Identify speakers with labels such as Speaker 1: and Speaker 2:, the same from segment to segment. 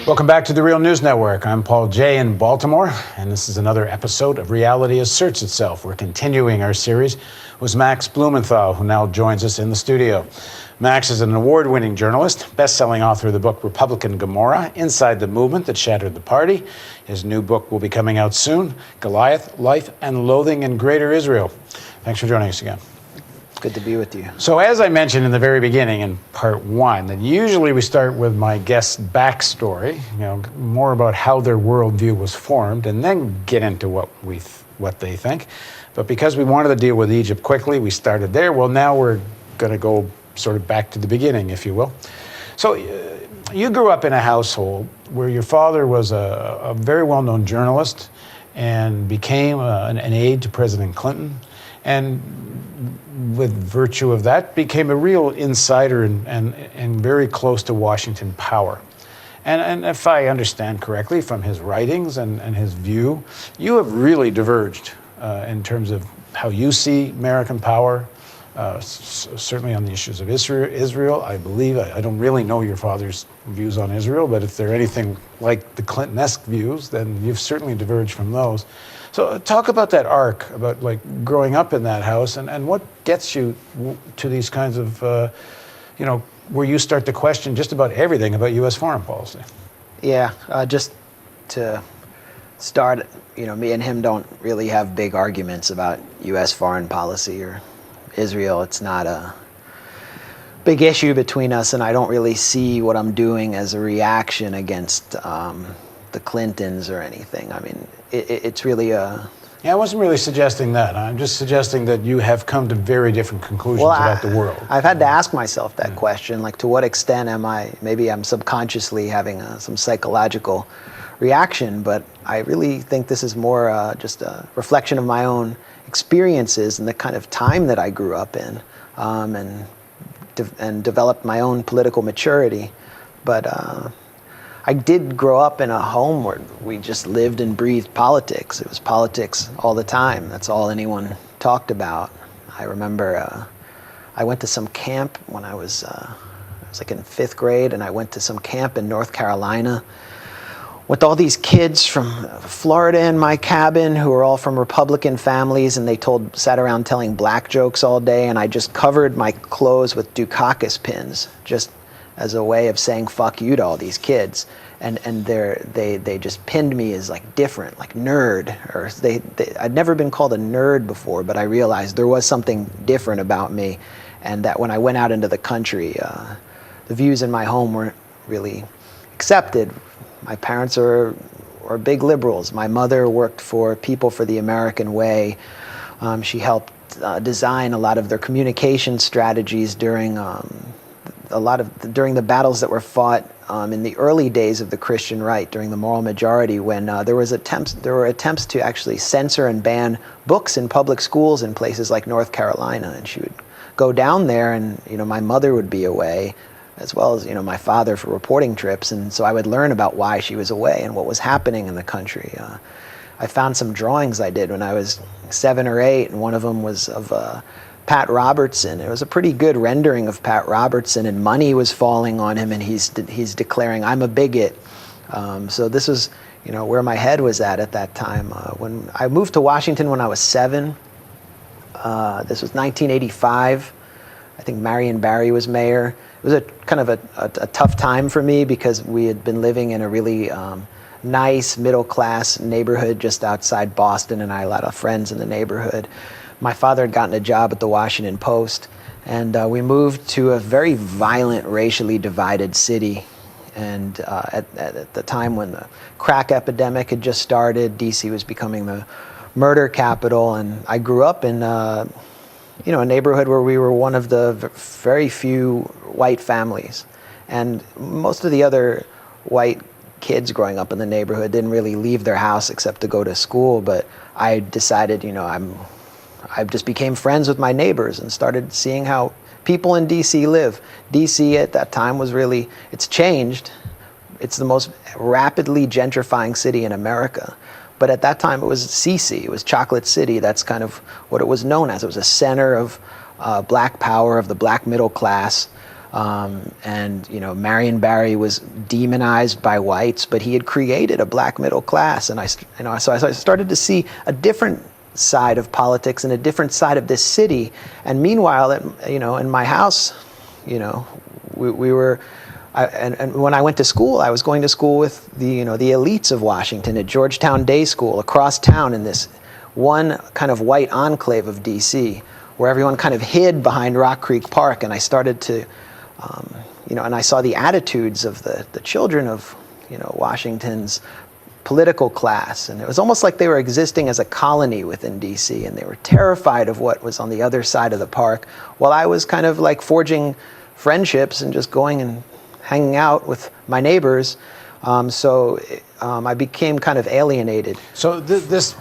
Speaker 1: Welcome back to the Real News Network. I'm Paul Jay in Baltimore, and this is another episode of Reality Asserts Itself. We're continuing our series with Max Blumenthal, who now joins us in the studio. Max is an award-winning journalist, best-selling author of the book Republican Gomorrah, Inside the Movement That Shattered the Party. His new book will be coming out soon, Goliath, Life and Loathing in Greater Israel. Thanks for joining us again.
Speaker 2: Good to be with you.
Speaker 1: So as I mentioned in the very beginning in part one, that usually we start with my guest's backstory, more about how their worldview was formed, and then get into what they think. But because we wanted to deal with Egypt quickly, we started there. Well, now we're going to go sort of back to the beginning, if you will. So you grew up in a household where your father was a very well-known journalist and became an aide to President Clinton, and with virtue of that, became a real insider and very close to Washington power. And if I understand correctly from his writings and his view, you have really diverged in terms of how you see American power, certainly on the issues of Israel. I believe, I don't really know your father's views on Israel, but if they're anything like the Clinton-esque views, then you've certainly diverged from those. So talk about that arc, about like growing up in that house, and what gets you to these kinds of, where you start to question just about everything about U.S. foreign policy.
Speaker 2: Yeah, just to start, me and him don't really have big arguments about U.S. foreign policy or Israel. It's not a big issue between us, and I don't really see what I'm doing as a reaction against the Clintons or anything. I mean, it's really a...
Speaker 1: Yeah, I wasn't really suggesting that. I'm just suggesting that you have come to very different conclusions about the world.
Speaker 2: I've had to ask myself that question, like to what extent maybe I'm subconsciously having some psychological reaction, but I really think this is more just a reflection of my own experiences and the kind of time that I grew up in, and developed my own political maturity. But I did grow up in a home where we just lived and breathed politics. It was politics all the time. That's all anyone talked about. I remember I went to some camp when I was like in 5th grade, and I went to some camp in North Carolina with all these kids from Florida in my cabin who were all from Republican families, and they sat around telling black jokes all day, and I just covered my clothes with Dukakis pins, just as a way of saying fuck you to all these kids. And they just pinned me as like different, like nerd, or I'd never been called a nerd before, but I realized there was something different about me, and that when I went out into the country, the views in my home weren't really accepted. My parents are big liberals. My mother worked for People for the American Way. She helped design a lot of their communication strategies during the battles that were fought in the early days of the Christian right, during the moral majority, when there were attempts to actually censor and ban books in public schools in places like North Carolina. And she would go down there, and my mother would be away, as well as my father, for reporting trips, and so I would learn about why she was away and what was happening in the country. I found some drawings I did when I was 7 or 8, and one of them was of Pat Robertson. It was a pretty good rendering of Pat Robertson, and money was falling on him, and he's declaring, "I'm a bigot." So this was, where my head was at that time. When I moved to Washington when I was 7, this was 1985. I think Marion Barry was mayor. It was a kind of a tough time for me because we had been living in a really nice middle-class neighborhood just outside Boston, and I had a lot of friends in the neighborhood. My father had gotten a job at the Washington Post, and we moved to a very violent, racially divided city. And at the time when the crack epidemic had just started, D.C. was becoming the murder capital, and I grew up in a neighborhood where we were one of the very few white families. And most of the other white kids growing up in the neighborhood didn't really leave their house except to go to school. But I decided, I just became friends with my neighbors and started seeing how people in D.C. live. D.C. at that time was really, it's changed. It's the most rapidly gentrifying city in America. But at that time, it was CC. It was Chocolate City. That's kind of what it was known as. It was a center of black power, of the black middle class. And Marion Barry was demonized by whites, but he had created a black middle class, and so I started to see a different side of politics and a different side of this city. And meanwhile, in my house, we were. And when I went to school, I was going to school with the elites of Washington at Georgetown Day School across town in this one kind of white enclave of D.C., where everyone kind of hid behind Rock Creek Park. And I started to, and I saw the attitudes of the children of, Washington's political class. And it was almost like they were existing as a colony within D.C., and they were terrified of what was on the other side of the park, while I was kind of like forging friendships and just going and hanging out with my neighbors. So I became kind of alienated.
Speaker 1: So this,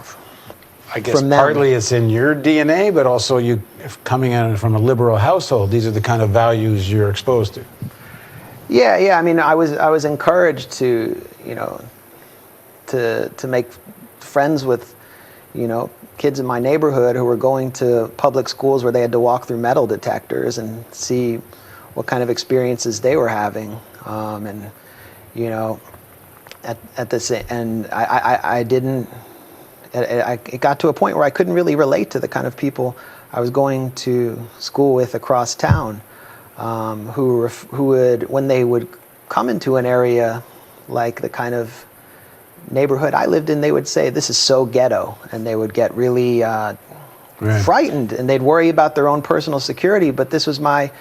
Speaker 1: I guess,
Speaker 2: from them.
Speaker 1: Partly it's in your DNA, but also you coming in from a liberal household, these are the kind of values you're exposed to.
Speaker 2: Yeah. I mean, I was encouraged to, to make friends with, kids in my neighborhood who were going to public schools where they had to walk through metal detectors and see what kind of experiences they were having. At the same, and I didn't. It got to a point where I couldn't really relate to the kind of people I was going to school with across town, who would, when they would come into an area like the kind of neighborhood I lived in, they would say, "This is so ghetto," and they would get really frightened, and they'd worry about their own personal security. But this was my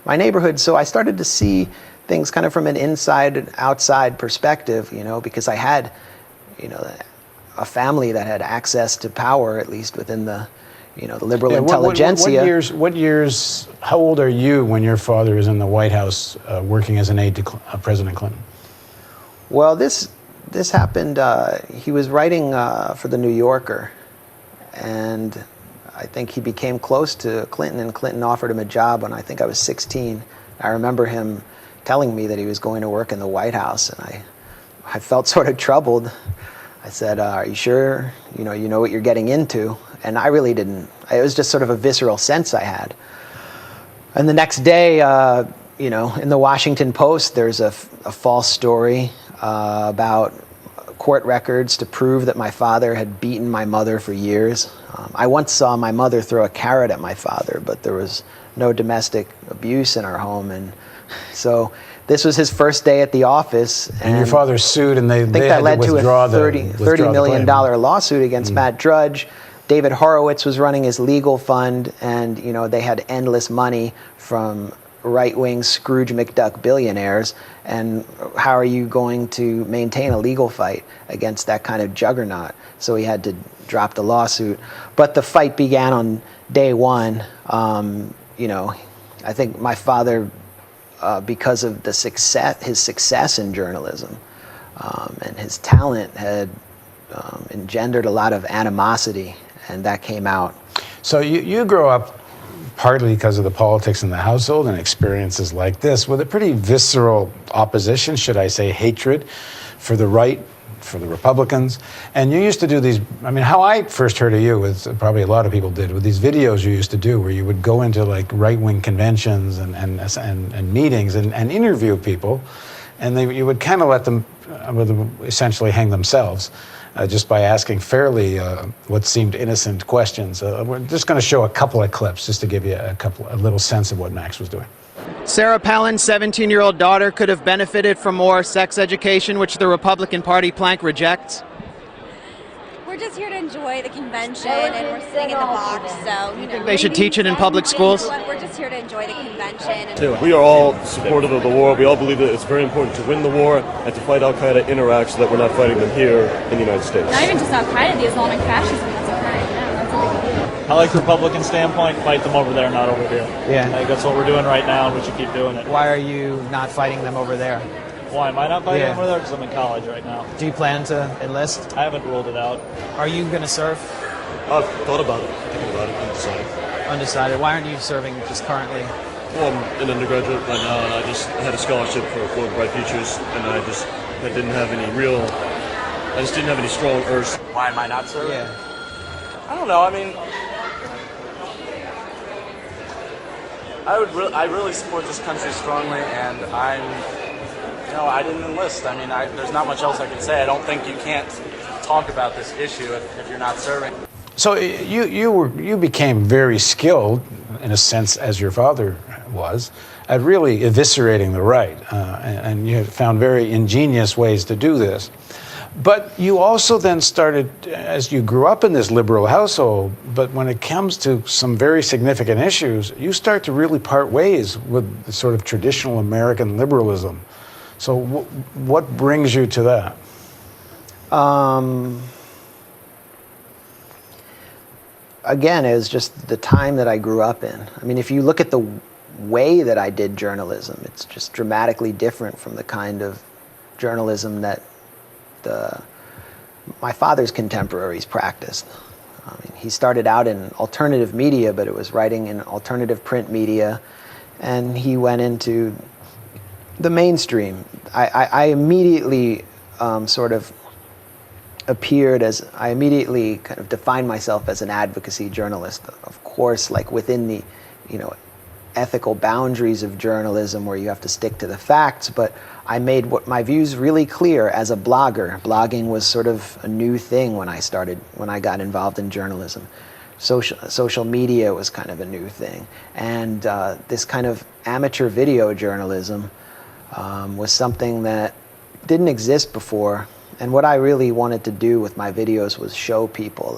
Speaker 2: neighborhood, so I started to see things kind of from an inside and outside perspective, because I had, a family that had access to power, at least within the, the liberal intelligentsia.
Speaker 1: What years, how old are you when your father is in the White House working as an aide to President Clinton?
Speaker 2: Well, this happened, he was writing for the New Yorker, and I think he became close to Clinton, and Clinton offered him a job when I think I was 16. I remember him telling me that he was going to work in the White House, and I felt sort of troubled. I said, "Are you sure? You know what you're getting into?" And I really didn't. It was just sort of a visceral sense I had. And the next day, in the Washington Post, there's a false story about court records to prove that my father had beaten my mother for years. I once saw my mother throw a carrot at my father, but there was no domestic abuse in our home. And so this was his first day at the office.
Speaker 1: And your father sued, and they
Speaker 2: I think that
Speaker 1: had
Speaker 2: led
Speaker 1: to
Speaker 2: to
Speaker 1: withdraw
Speaker 2: a $30 million lawsuit against Matt Drudge. David Horowitz was running his legal fund, and they had endless money from right-wing Scrooge McDuck billionaires. And how are you going to maintain a legal fight against that kind of juggernaut? So he had to drop the lawsuit. But the fight began on day one. I think my father, because of his success in journalism and his talent, had engendered a lot of animosity, and that came out.
Speaker 1: So you grow up partly because of the politics in the household and experiences like this with a pretty visceral opposition, should I say, hatred for the right, for the Republicans. And you used to do these, how I first heard of you was probably a lot of people did, with these videos you used to do where you would go into like right-wing conventions and meetings and interview people, and you would kind of let them essentially hang themselves. Just by asking fairly what seemed innocent questions. We're just going to show a couple of clips just to give you a little sense of what Max was doing.
Speaker 3: Sarah Palin's 17-year-old daughter could have benefited from more sex education, which the Republican Party plank rejects.
Speaker 4: We're just here to enjoy the convention, and we're sitting in the box, so,
Speaker 3: You think they should teach it in public schools?
Speaker 4: We're just here to enjoy the convention.
Speaker 5: We are all supportive of the war. We all believe that it's very important to win the war and to fight Al-Qaeda in Iraq so that we're not fighting them here in the United States.
Speaker 6: Not even just Al-Qaeda, the Islamic fascism that's occurring now. That's a big deal.
Speaker 7: I like the Republican standpoint, fight them over there, not over here.
Speaker 2: Yeah.
Speaker 7: I think that's what we're doing right now, and we should keep doing it.
Speaker 3: Why are you not fighting them over there?
Speaker 7: Why am I not fighting
Speaker 3: Yeah.
Speaker 7: over there? Because I'm in college right now.
Speaker 3: Do you plan to enlist?
Speaker 7: I haven't ruled it out.
Speaker 3: Are you going to serve?
Speaker 5: I've thought about it, thinking about it, and decided.
Speaker 3: Undecided. Why aren't you serving just currently?
Speaker 5: Well, I'm an undergraduate right now, and I just had a scholarship for Florida Bright Futures, and I didn't have any strong urge.
Speaker 7: Why am I not serving?
Speaker 3: Yeah.
Speaker 7: I don't know.
Speaker 8: I really support this country strongly, and I didn't enlist. I mean, there's not much else I can say. I don't think you can't talk about this issue if you're not serving.
Speaker 1: So you became very skilled, in a sense, as your father was, at really eviscerating the right, and you found very ingenious ways to do this. But you also then started, as you grew up in this liberal household, but when it comes to some very significant issues, you start to really part ways with the sort of traditional American liberalism. So what brings you to that?
Speaker 2: Again, it was just the time that I grew up in. I mean, if you look at the way that I did journalism, it's just dramatically different from the kind of journalism that my father's contemporaries practiced. I mean, he started out in alternative media, but it was writing in alternative print media, and he went into the mainstream. I immediately I immediately kind of defined myself as an advocacy journalist. Of course, like within the, ethical boundaries of journalism where you have to stick to the facts, but I made my views really clear as a blogger. Blogging was sort of a new thing when I got involved in journalism. Social media was kind of a new thing. And this kind of amateur video journalism was something that didn't exist before. And what I really wanted to do with my videos was show people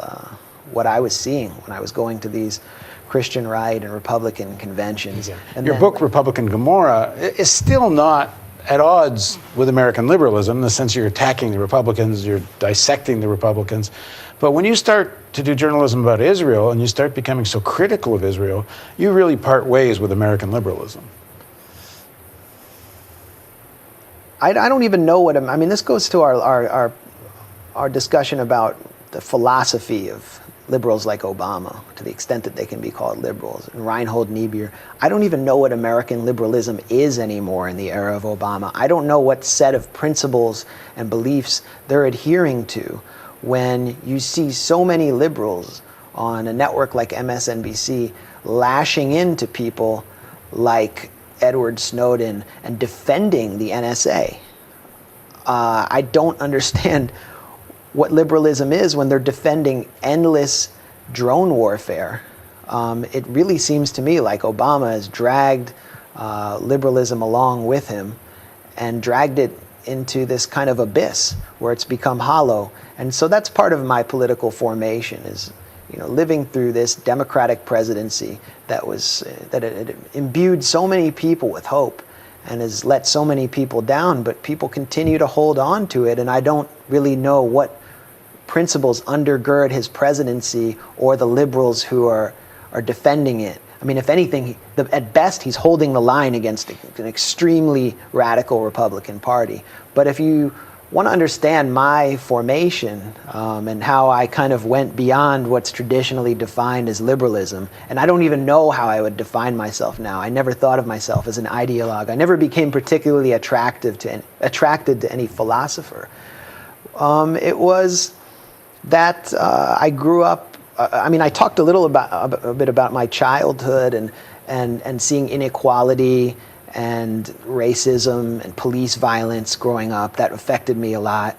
Speaker 2: what I was seeing when I was going to these Christian right and Republican conventions.
Speaker 1: Yeah.
Speaker 2: And
Speaker 1: Your book, Republican Gomorrah, is still not at odds with American liberalism in the sense you're attacking the Republicans, you're dissecting the Republicans. But when you start to do journalism about Israel and you start becoming so critical of Israel, you really part ways with American liberalism.
Speaker 2: I don't even know I mean, this goes to our discussion about the philosophy of liberals like Obama, to the extent that they can be called liberals, and Reinhold Niebuhr. I don't even know what American liberalism is anymore in the era of Obama. I don't know what set of principles and beliefs they're adhering to when you see so many liberals on a network like MSNBC lashing into people like Edward Snowden and defending the NSA. I don't understand what liberalism is when they're defending endless drone warfare. It really seems to me like Obama has dragged liberalism along with him and dragged it into this kind of abyss where it's become hollow. And so that's part of my political formation, is living through this Democratic presidency that it imbued so many people with hope and has let so many people down, but people continue to hold on to it, and I don't really know what principles undergird his presidency or the liberals who are defending it. I mean, if anything, at best, he's holding the line against an extremely radical Republican Party. But if you want to understand my formation and how I kind of went beyond what's traditionally defined as liberalism, and I don't even know how I would define myself now. I never thought of myself as an ideologue. I never became particularly attracted to any philosopher. It was that I grew up. I talked a bit about my childhood and seeing inequality and racism and police violence growing up. That affected me a lot.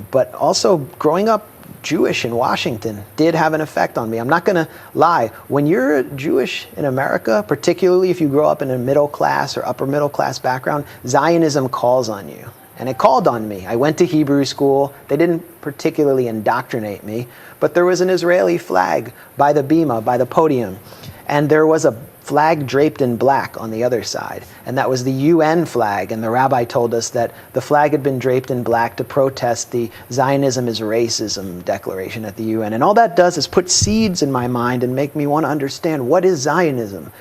Speaker 2: But also growing up Jewish in Washington did have an effect on me. I'm not going to lie. When you're Jewish in America, particularly if you grow up in a middle class or upper middle class background, Zionism calls on you. And it called on me. I went to Hebrew school. They didn't particularly indoctrinate me, but there was an Israeli flag by the bima, by the podium. And there was a flag draped in black on the other side. And that was the UN flag. And the rabbi told us that the flag had been draped in black to protest the Zionism is racism declaration at the UN. And all that does is put seeds in my mind and make me want to understand, what is Zionism?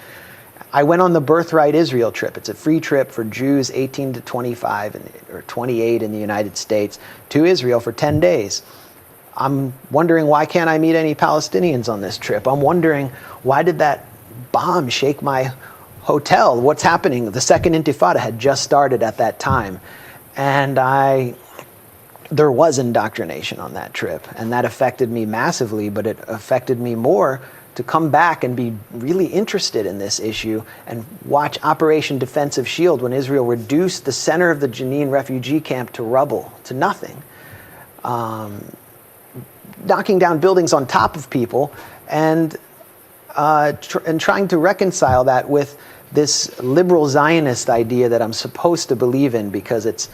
Speaker 2: I went on the Birthright Israel trip. It's a free trip for Jews 18 to 25 or 28 in the United States to Israel for 10 days. I'm wondering, why can't I meet any Palestinians on this trip? I'm wondering, why did that bomb shake my hotel? What's happening? The Second Intifada had just started at that time. And there was indoctrination on that trip. And that affected me massively, but it affected me more to come back and be really interested in this issue and watch Operation Defensive Shield when Israel reduced the center of the Jenin refugee camp to rubble, to nothing, knocking down buildings on top of people, and trying to reconcile that with this liberal Zionist idea that I'm supposed to believe in because it's,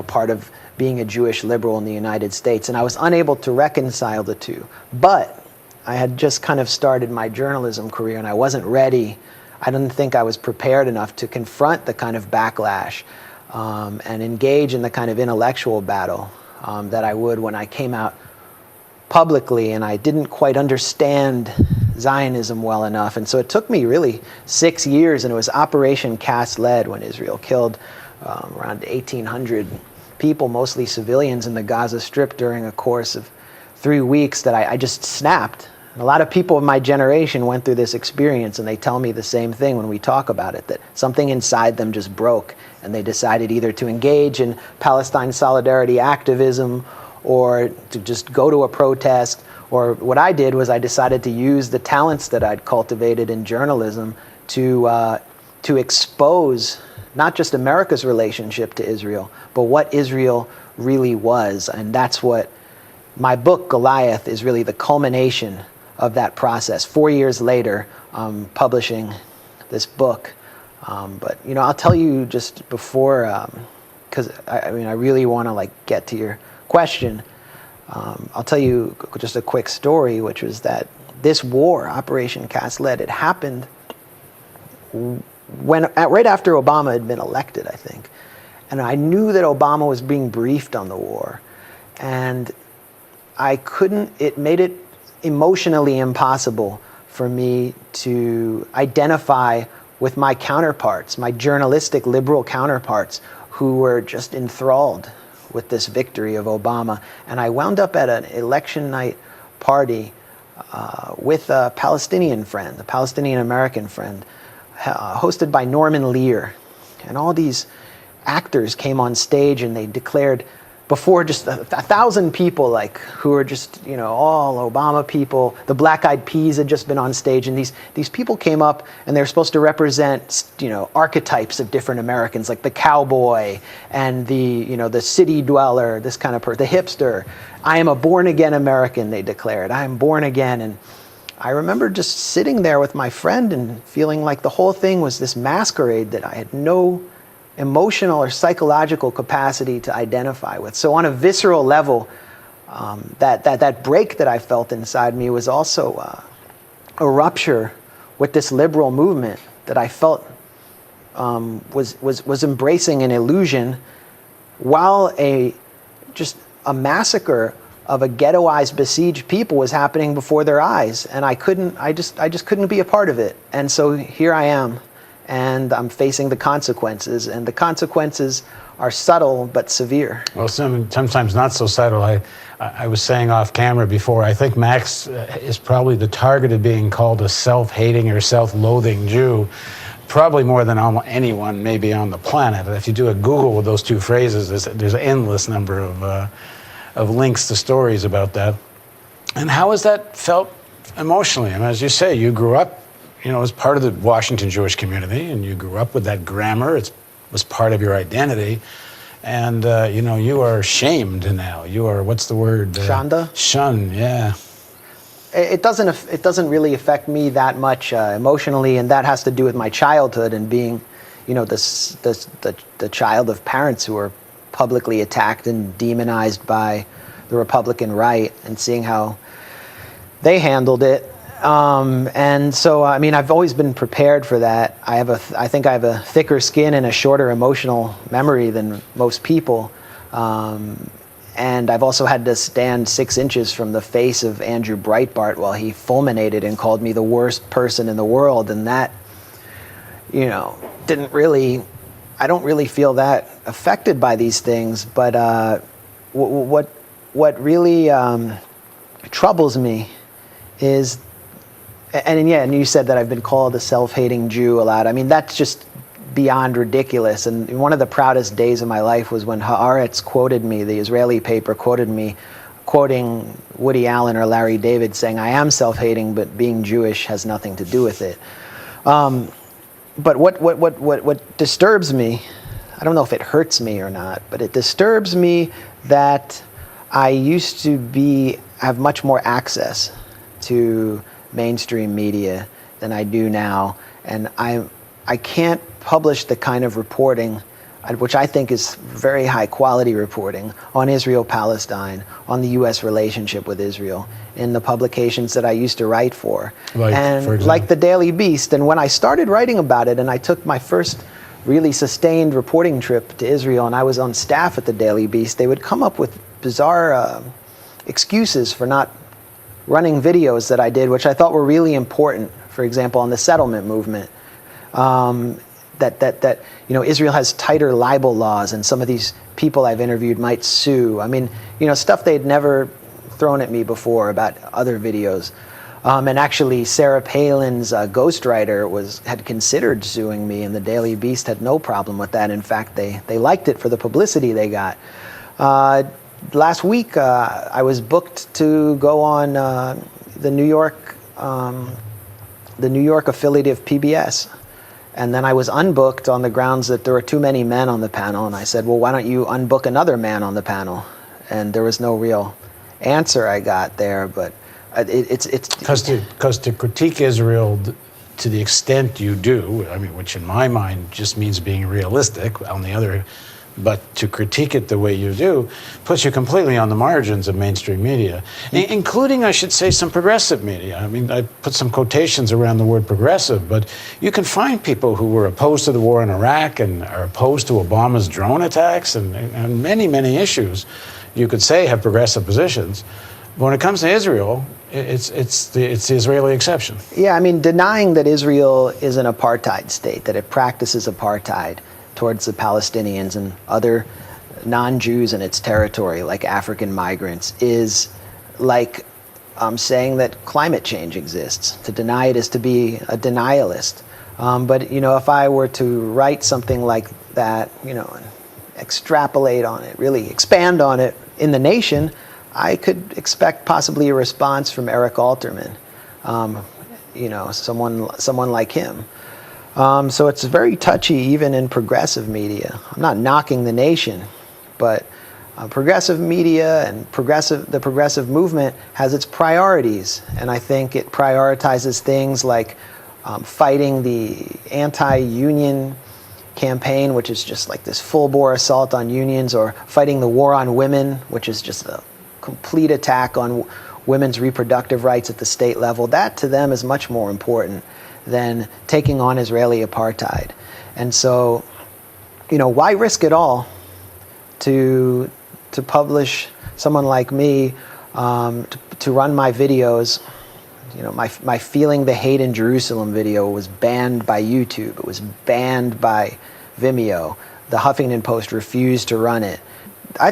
Speaker 2: part of being a Jewish liberal in the United States. And I was unable to reconcile the two. But I had just kind of started my journalism career, and I wasn't ready. I didn't think I was prepared enough to confront the kind of backlash and engage in the kind of intellectual battle that I would when I came out publicly, and I didn't quite understand Zionism well enough. And so it took me really 6 years, and it was Operation Cast Lead when Israel killed around 1,800 people, mostly civilians, in the Gaza Strip during a course of 3 weeks that I just snapped. And a lot of people of my generation went through this experience, and they tell me the same thing when we talk about it, that something inside them just broke, and they decided either to engage in Palestine solidarity activism or to just go to a protest. Or what I did was I decided to use the talents that I'd cultivated in journalism to expose not just America's relationship to Israel, but what Israel really was. And that's what my book, Goliath, is really the culmination of that process. 4 years later, publishing this book. But I'll tell you just before, because I really want to get to your question. I'll tell you just a quick story, which was that this war, Operation Cast Lead, it happened right after Obama had been elected, I think. And I knew that Obama was being briefed on the war. And it made it emotionally impossible for me to identify with my counterparts, my journalistic liberal counterparts, who were just enthralled with this victory of Obama. And I wound up at an election night party with a Palestinian friend, a Palestinian-American friend, hosted by Norman Lear. And all these actors came on stage, and they declared, before just 1,000 people, who were just, all Obama people. The Black Eyed Peas had just been on stage, and these people came up, and they're supposed to represent, archetypes of different Americans, like the cowboy and the city dweller, this kind of person, the hipster. I am a born-again American, they declared. I am born again. And I remember just sitting there with my friend and feeling like the whole thing was this masquerade that I had no emotional or psychological capacity to identify with. So on a visceral level, that break that I felt inside me was also a rupture with this liberal movement that I felt was embracing an illusion, while just a massacre of a ghettoized, besieged people was happening before their eyes, and I just couldn't be a part of it. And so here I am. And I'm facing the consequences, and the consequences are subtle but severe.
Speaker 1: Well, sometimes not so subtle. I was saying off camera before, I think Max is probably the target of being called a self-hating or self-loathing Jew, probably more than anyone maybe on the planet. If you do a Google with those two phrases, there's an endless number of links to stories about that. And how has that felt emotionally? I mean, as you say, you grew up as part of the Washington Jewish community, and you grew up with that grammar. It was part of your identity. And, you are shamed now. You are, what's the word?
Speaker 2: Shanda?
Speaker 1: Shunned, yeah.
Speaker 2: It doesn't really affect me that much emotionally, and that has to do with my childhood and being, the child of parents who were publicly attacked and demonized by the Republican right, and seeing how they handled it. And so, I've always been prepared for that. I think I have a thicker skin and a shorter emotional memory than most people. And I've also had to stand 6 inches from the face of Andrew Breitbart while he fulminated and called me the worst person in the world. And that, I don't really feel that affected by these things. But what really troubles me is, and you said that I've been called a self-hating Jew a lot. That's just beyond ridiculous. And one of the proudest days of my life was when Haaretz quoted me, the Israeli paper quoted me, quoting Woody Allen or Larry David saying, I am self-hating, but being Jewish has nothing to do with it. But what disturbs me, I don't know if it hurts me or not, but it disturbs me that I used to have much more access to mainstream media than I do now, and I can't publish the kind of reporting which I think is very high quality reporting on Israel-Palestine, on the U.S. relationship with Israel, in the publications that I used to write for. Like the Daily Beast. And when I started writing about it, and I took my first really sustained reporting trip to Israel, and I was on staff at the Daily Beast, they would come up with bizarre excuses for not running videos that I did, which I thought were really important, for example, on the settlement movement. That Israel has tighter libel laws, and some of these people I've interviewed might sue. I mean, stuff they'd never thrown at me before about other videos. And actually, Sarah Palin's ghostwriter had considered suing me, and the Daily Beast had no problem with that. In fact, they liked it for the publicity they got. Last week, I was booked to go on the New York affiliate of PBS. And then I was unbooked on the grounds that there were too many men on the panel. And I said, well, why don't you unbook another man on the panel? And there was no real answer I got there. But it's
Speaker 1: because to critique Israel to the extent you do, I mean, which in my mind just means being realistic. On the other, but to critique it the way you do puts you completely on the margins of mainstream media, including, I should say, some progressive media. I mean, I put some quotations around the word progressive, but you can find people who were opposed to the war in Iraq and are opposed to Obama's drone attacks and many, many issues you could say have progressive positions. But when it comes to Israel, it's the Israeli exception.
Speaker 2: Yeah, I mean, denying that Israel is an apartheid state, that it practices apartheid towards the Palestinians and other non-Jews in its territory, like African migrants, is like saying that climate change exists. To deny it is to be a denialist. But if I were to write something like that, and extrapolate on it, really expand on it in the nation, I could expect possibly a response from Eric Alterman, someone like him. So it's very touchy even in progressive media. I'm not knocking the nation, but progressive media and the progressive movement has its priorities. And I think it prioritizes things like fighting the anti-union campaign, which is just like this full-bore assault on unions, or fighting the war on women, which is just a complete attack on women's reproductive rights at the state level. That to them is much more important than taking on Israeli apartheid. And so, why risk it all to publish someone like me, to run my videos? My Feeling the Hate in Jerusalem video was banned by YouTube. It was banned by Vimeo. The Huffington Post refused to run it.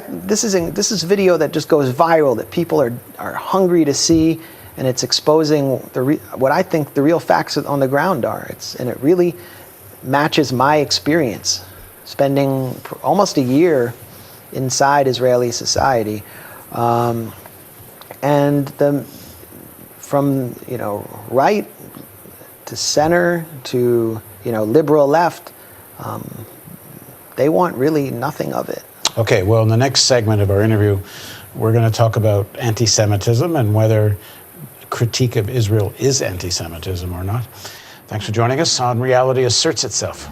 Speaker 2: This is video that just goes viral, that people are hungry to see, and it's exposing what I think the real facts on the ground are. And it really matches my experience, spending almost a year inside Israeli society, and from right to center to liberal left, they want really nothing of it.
Speaker 1: Okay, well, in the next segment of our interview, we're going to talk about anti-Semitism and whether critique of Israel is anti-Semitism or not. Thanks for joining us on Reality Asserts Itself.